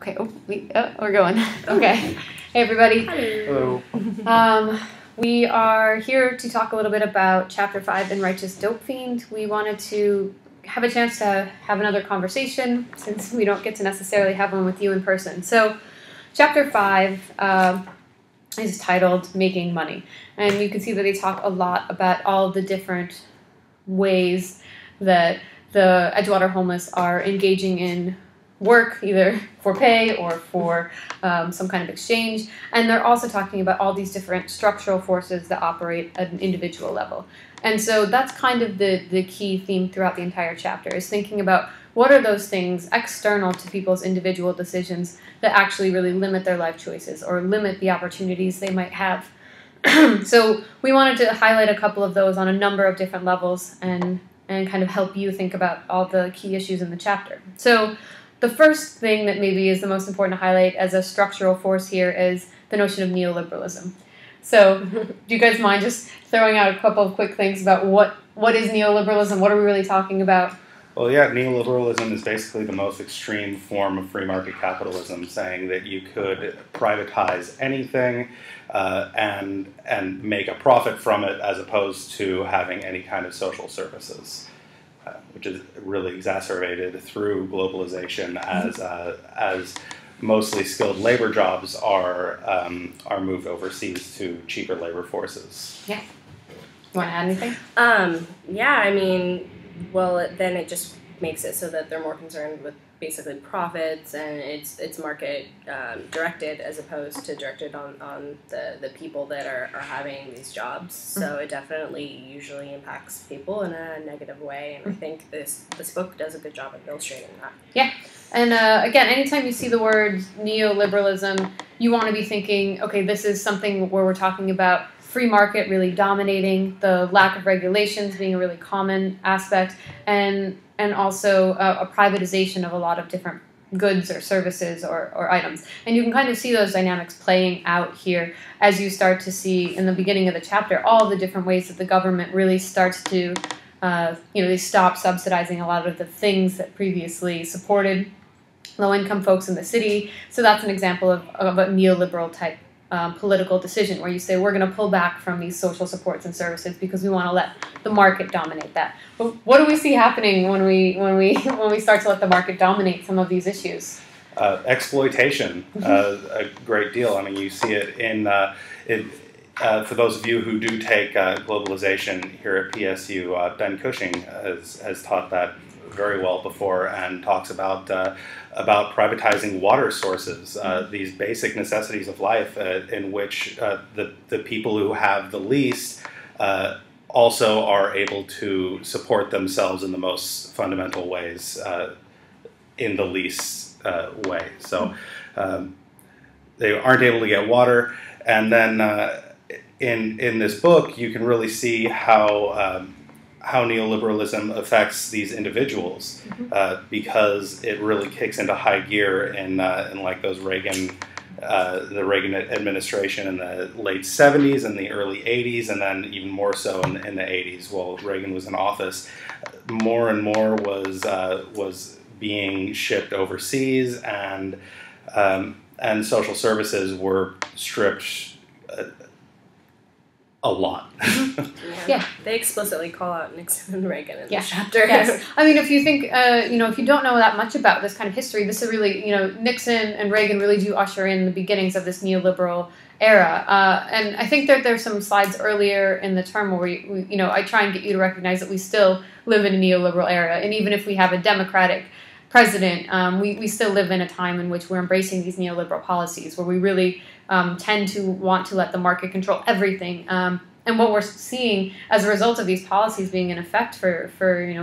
Okay, we're going. Okay. Hey, everybody. Hello. We are here to talk a little bit about Chapter 5 in Righteous Dopefiend. We wanted to have a chance to have another conversation since we don't get to necessarily have one with you in person. So, Chapter 5 is titled Making Money. And you can see that they talk a lot about all the different ways that the Edgewater homeless are engaging in work, either for pay or for some kind of exchange. And they're also talking about all these different structural forces that operate at an individual level. And so that's kind of the key theme throughout the entire chapter, is thinking about what are those things external to people's individual decisions that actually really limit their life choices or limit the opportunities they might have. So we wanted to highlight a couple of those on a number of different levels and kind of help you think about all the key issues in the chapter. So the first thing that maybe is the most important to highlight as a structural force here is the notion of neoliberalism. So do you guys mind just throwing out a couple of quick things about what is neoliberalism? What are we really talking about? Well, yeah, neoliberalism is basically the most extreme form of free market capitalism, saying that you could privatize anything and make a profit from it, as opposed to having any kind of social services, which is really exacerbated through globalization as mostly skilled labor jobs are moved overseas to cheaper labor forces. Yeah. You want to add anything? Yeah, I mean, well, then it just makes it so that they're more concerned with basically profits, and it's market directed as opposed to directed on the people that are having these jobs. So it definitely usually impacts people in a negative way, and I think this book does a good job of illustrating that. Yeah. And again, anytime you see the word neoliberalism, you want to be thinking, okay, this is something where we're talking about free market really dominating, the lack of regulations being a really common aspect, and also a privatization of a lot of different goods or services or items. And you can kind of see those dynamics playing out here as you start to see in the beginning of the chapter all the different ways that the government really starts to, they stop subsidizing a lot of the things that previously supported low-income folks in the city. So that's an example of a neoliberal type political decision where you say we're going to pull back from these social supports and services because we want to let the market dominate that. But what do we see happening when we start to let the market dominate some of these issues? Exploitation, a great deal. I mean, you see it for those of you who do take globalization here at PSU. Ben Cushing has taught that very well before, and talks about privatizing water sources, these basic necessities of life, in which the people who have the least also are able to support themselves in the most fundamental ways in the least way. So they aren't able to get water, and then in this book you can really see how neoliberalism affects these individuals, because it really kicks into high gear in like those the Reagan administration in the late 70s and the early 80s, and then even more so in the 80s while Reagan was in office. More and more was being shipped overseas, and social services were stripped a lot. Yeah. They explicitly call out Nixon and Reagan in this chapter. Yes. I mean, if you think, if you don't know that much about this kind of history, this is really, Nixon and Reagan really do usher in the beginnings of this neoliberal era. And I think that there's some slides earlier in the term where I try and get you to recognize that we still live in a neoliberal era. And even if we have a Democratic president, we still live in a time in which we're embracing these neoliberal policies where we really tend to want to let the market control everything. And what we're seeing as a result of these policies being in effect for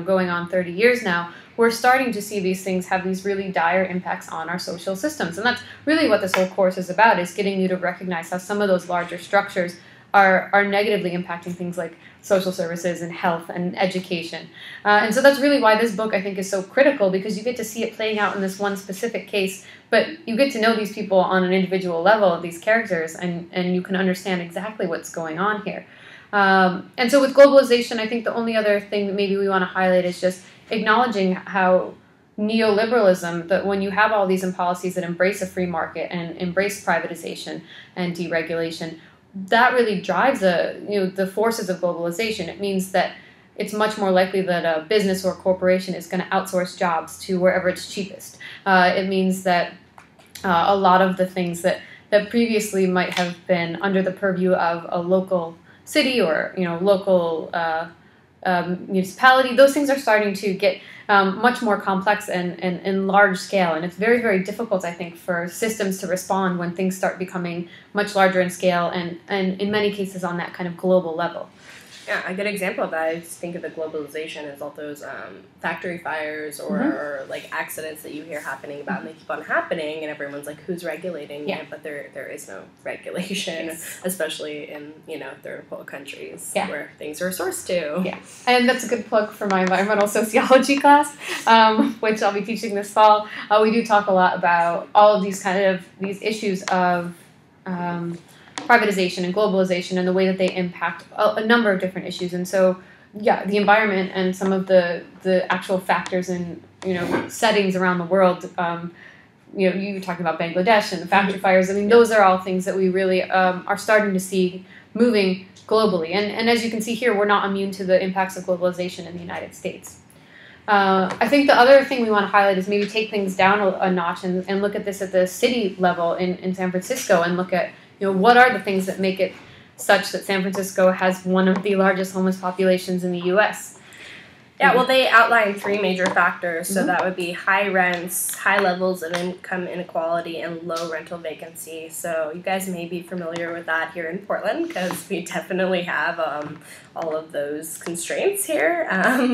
going on 30 years now, we're starting to see these things have these really dire impacts on our social systems. And that's really what this whole course is about, is getting you to recognize how some of those larger structures are negatively impacting things like social services and health and education. And so that's really why this book, I think, is so critical, because you get to see it playing out in this one specific case, but you get to know these people on an individual level, these characters, and you can understand exactly what's going on here. And so with globalization, I think the only other thing that maybe we want to highlight is just acknowledging how neoliberalism, that when you have all these policies that embrace a free market and embrace privatization and deregulation, that really drives the forces of globalization. It means that it's much more likely that a business or corporation is going to outsource jobs to wherever it's cheapest. It means that a lot of the things that previously might have been under the purview of a local city or local municipality, those things are starting to get much more complex and large scale, and it's very, very difficult, I think, for systems to respond when things start becoming much larger in scale and in many cases on that kind of global level. Yeah, a good example of that, I just think of the globalization as all those factory fires or like accidents that you hear happening about, and they keep on happening, and everyone's like, who's regulating it? But there is no regulation, especially in third world countries where things are sourced to. Yeah, and that's a good plug for my environmental sociology class, which I'll be teaching this fall. We do talk a lot about all of these these issues of privatization and globalization and the way that they impact a number of different issues. And so, the environment and some of the actual factors and settings around the world. You were talking about Bangladesh and the factory fires. I mean, those are all things that we really are starting to see moving globally. And as you can see here, we're not immune to the impacts of globalization in the United States. I think the other thing we want to highlight is maybe take things down a notch and look at this at the city level in San Francisco and look at what are the things that make it such that San Francisco has one of the largest homeless populations in the U.S.? Yeah, well, they outline 3 major factors. So that would be high rents, high levels of income inequality, and low rental vacancy. So you guys may be familiar with that here in Portland because we definitely have all of those constraints here.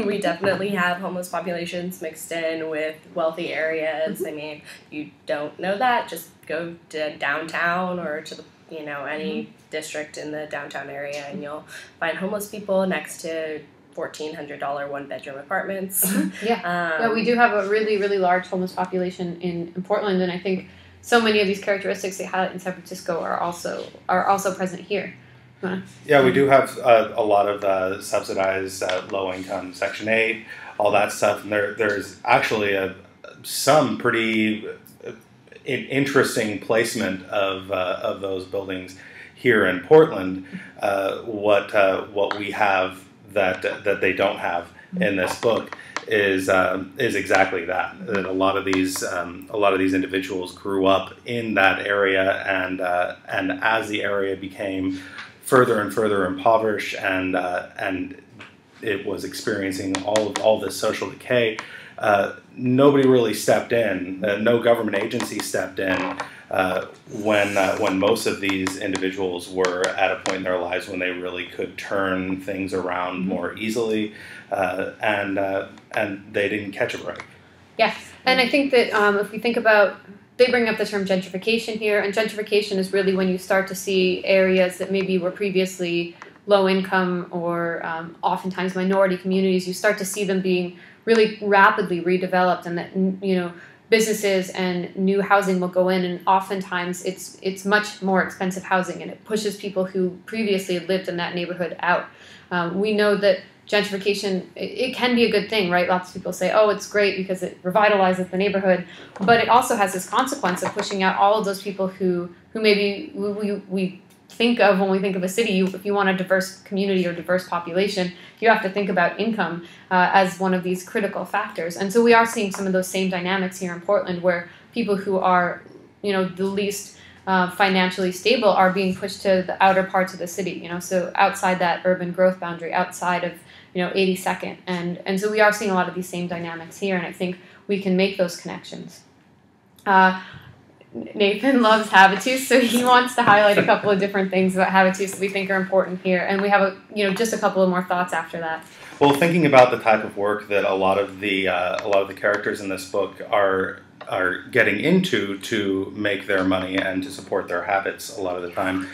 We definitely have homeless populations mixed in with wealthy areas. I mean, if you don't know that, just go to downtown or to the any district in the downtown area, and you'll find homeless people next to $1,400 one-bedroom apartments. We do have a really, really large homeless population in Portland, and I think so many of these characteristics they highlight in San Francisco are also present here. Yeah, we do have a lot of subsidized low-income Section 8, all that stuff, and there's actually some pretty interesting placement of those buildings here in Portland. What we have that they don't have in this book is exactly that. That a lot of these individuals grew up in that area, and as the area became further and further impoverished and it was experiencing all this social decay, nobody really stepped in. No government agency stepped in when most of these individuals were at a point in their lives when they really could turn things around more easily, and they didn't catch a break. Yes, and I think that if we think about, they bring up the term gentrification here, and gentrification is really when you start to see areas that maybe were previously low income or oftentimes minority communities, you start to see them being really rapidly redeveloped, and that businesses and new housing will go in, and oftentimes it's much more expensive housing, and it pushes people who previously lived in that neighborhood out. We know that gentrification, it can be a good thing, right? Lots of people say, oh, it's great because it revitalizes the neighborhood, but it also has this consequence of pushing out all of those people who maybe we think of when we think of a city. If you want a diverse community or diverse population, you have to think about income as one of these critical factors. And so we are seeing some of those same dynamics here in Portland, where people who are, the least financially stable are being pushed to the outer parts of the city, so outside that urban growth boundary, outside of, 82nd. And so we are seeing a lot of these same dynamics here, and I think we can make those connections. Nathan loves habitus, so he wants to highlight a couple of different things about habitus that we think are important here, and we have just a couple of more thoughts after that. Well, thinking about the type of work that a lot of the characters in this book are getting into to make their money and to support their habits a lot of the time,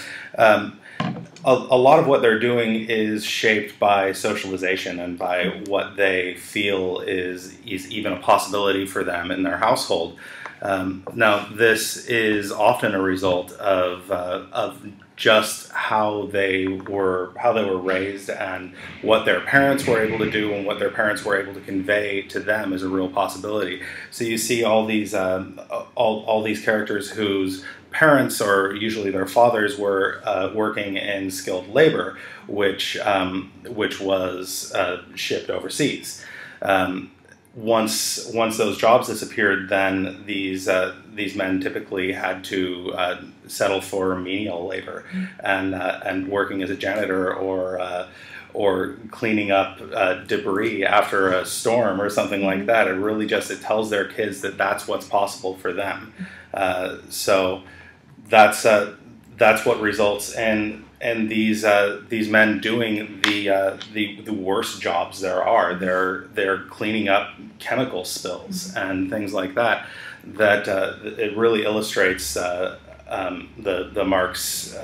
a lot of what they're doing is shaped by socialization and by what they feel is even a possibility for them in their household. Now, this is often a result of just how they were raised and what their parents were able to do and what their parents were able to convey to them is a real possibility. So you see all these characters whose parents, or usually their fathers, were working in skilled labor, which was shipped overseas. Once those jobs disappeared, then these men typically had to settle for menial labor, and working as a janitor or cleaning up debris after a storm or something like that. It tells their kids that that's what's possible for them. So that's what results in these men doing the worst jobs there are. They're cleaning up chemical spills and things like that. That it really illustrates the Marx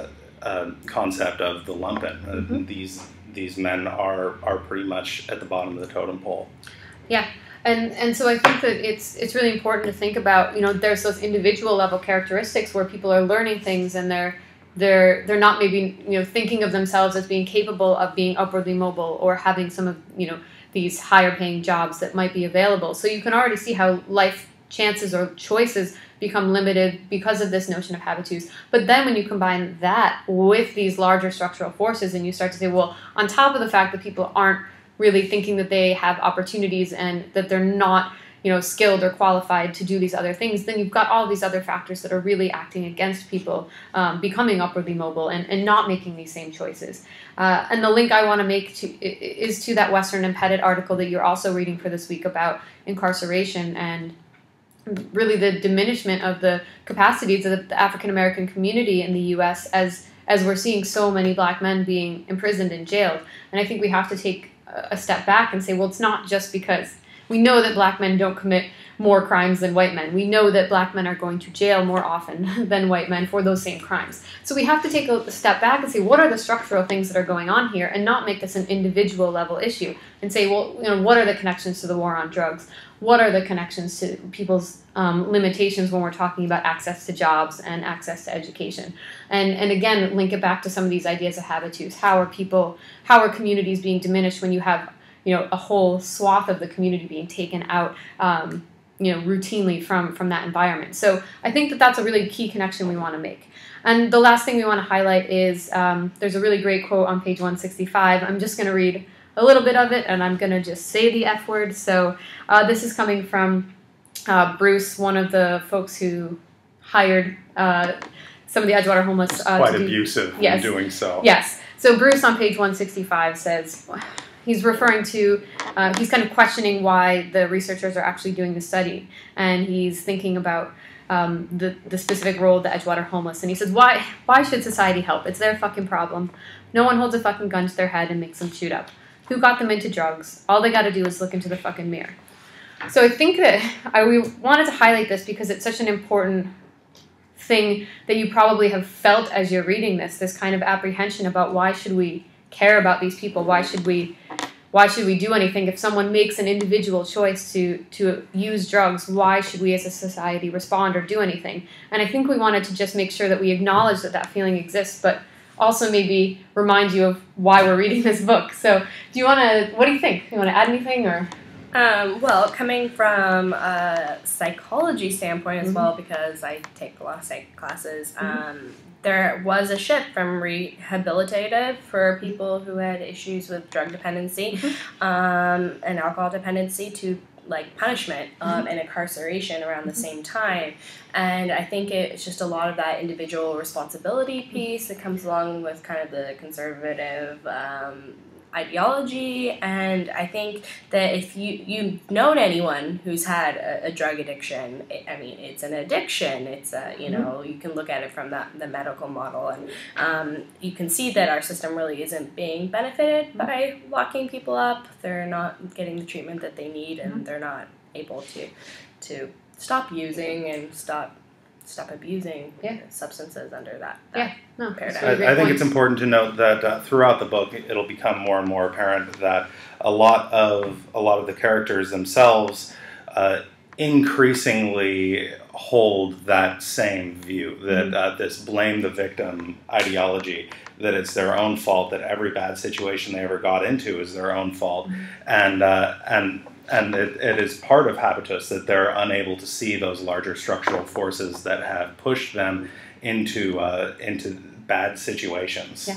concept of the lumpen. These men are pretty much at the bottom of the totem pole. Yeah. And so I think that it's really important to think about, there's those individual level characteristics where people are learning things and they're not maybe thinking of themselves as being capable of being upwardly mobile or having some of these higher paying jobs that might be available. So you can already see how life chances or choices become limited because of this notion of habitus. But then when you combine that with these larger structural forces and you start to say, well, on top of the fact that people aren't really thinking that they have opportunities and that they're not skilled or qualified to do these other things, then you've got all these other factors that are really acting against people becoming upwardly mobile and not making these same choices. And the link I want to make is to that Western Embedded article that you're also reading for this week about incarceration and really the diminishment of the capacities of the African American community in the U.S. as we're seeing so many black men being imprisoned and jailed. And I think we have to take a step back and say, well, it's not just because we know that black men don't commit more crimes than white men. We know that black men are going to jail more often than white men for those same crimes. So we have to take a step back and say, what are the structural things that are going on here, and not make this an individual level issue and say, well, what are the connections to the war on drugs? What are the connections to people's limitations when we're talking about access to jobs and access to education? And again, link it back to some of these ideas of habitus. How are communities being diminished when you have a whole swath of the community being taken out routinely from that environment? So I think that that's a really key connection we want to make. And the last thing we want to highlight is there's a really great quote on page 165. I'm just going to read a little bit of it, and I'm going to just say the F word. So this is coming from Bruce, one of the folks who hired some of the Edgewater homeless. Quite abusive in doing so. Yes. So Bruce on page 165 says, he's referring to, he's kind of questioning why the researchers are actually doing the study. And he's thinking about the specific role of the Edgewater homeless. And he says, why should society help? It's their fucking problem. No one holds a fucking gun to their head and makes them shoot up. Who got them into drugs? All they got to do is look into the fucking mirror. So I think that we wanted to highlight this because it's such an important thing that you probably have felt as you're reading this kind of apprehension about why should we care about these people? Why should we do anything? If someone makes an individual choice to use drugs, why should we as a society respond or do anything? And I think we wanted to just make sure that we acknowledge that feeling exists, but also maybe remind you of why we're reading this book. So what do you think? You want to add anything? Or well, coming from a psychology standpoint as well, because I take a lot of psych classes, there was a shift from rehabilitative for people who had issues with drug dependency and alcohol dependency to punishment and incarceration around the same time. And I think it's just a lot of that individual responsibility piece that comes along with kind of the conservative ideology. And I think that if you've known anyone who's had a drug addiction, it's an addiction. It's you can look at it from the medical model, and you can see that our system really isn't being benefited by locking people up. They're not getting the treatment that they need, and they're not able to stop using and stop abusing substances under that paradigm. I think it's important to note that throughout the book, it'll become more and more apparent that a lot of the characters themselves increasingly hold that same view, that this blame the victim ideology, that it's their own fault, that every bad situation they ever got into is their own fault, and it is part of habitus that they're unable to see those larger structural forces that have pushed them into bad situations.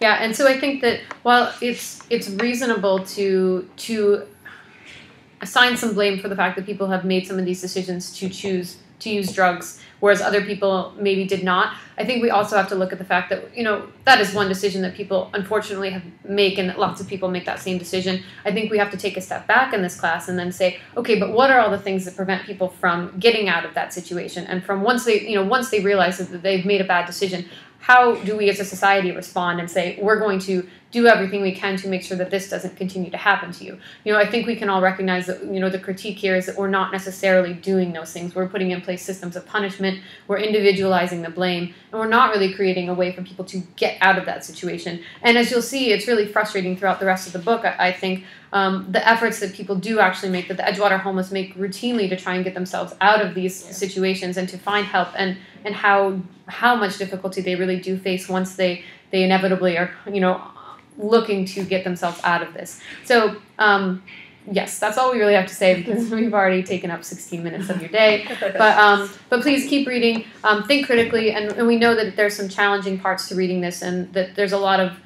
Yeah, and so I think that while it's reasonable to assign some blame for the fact that people have made some of these decisions to choose to use drugs, whereas other people maybe did not, I think we also have to look at the fact that, that is one decision that people unfortunately make, and that lots of people make that same decision. I think we have to take a step back in this class and then say, okay, but what are all the things that prevent people from getting out of that situation? And from once they realize that they've made a bad decision, how do we as a society respond and say, we're going to do everything we can to make sure that this doesn't continue to happen to you? I think we can all recognize that, the critique here is that we're not necessarily doing those things. We're putting in place systems of punishment, we're individualizing the blame, and we're not really creating a way for people to get out of that situation. And as you'll see, it's really frustrating throughout the rest of the book, I think, the efforts that people do actually make, that the Edgewater homeless make routinely to try and get themselves out of these situations and to find help, and how much difficulty they really do face once they inevitably are, looking to get themselves out of this. So, yes, that's all we really have to say, because we've already taken up 16 minutes of your day. But please keep reading, think critically, and we know that there's some challenging parts to reading this, and that there's a lot of,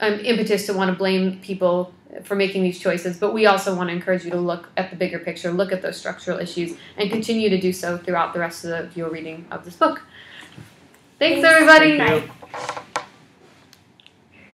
impetus to want to blame people for making these choices, but we also want to encourage you to look at the bigger picture, look at those structural issues, and continue to do so throughout the rest of your reading of this book. Thanks everybody! Thank you.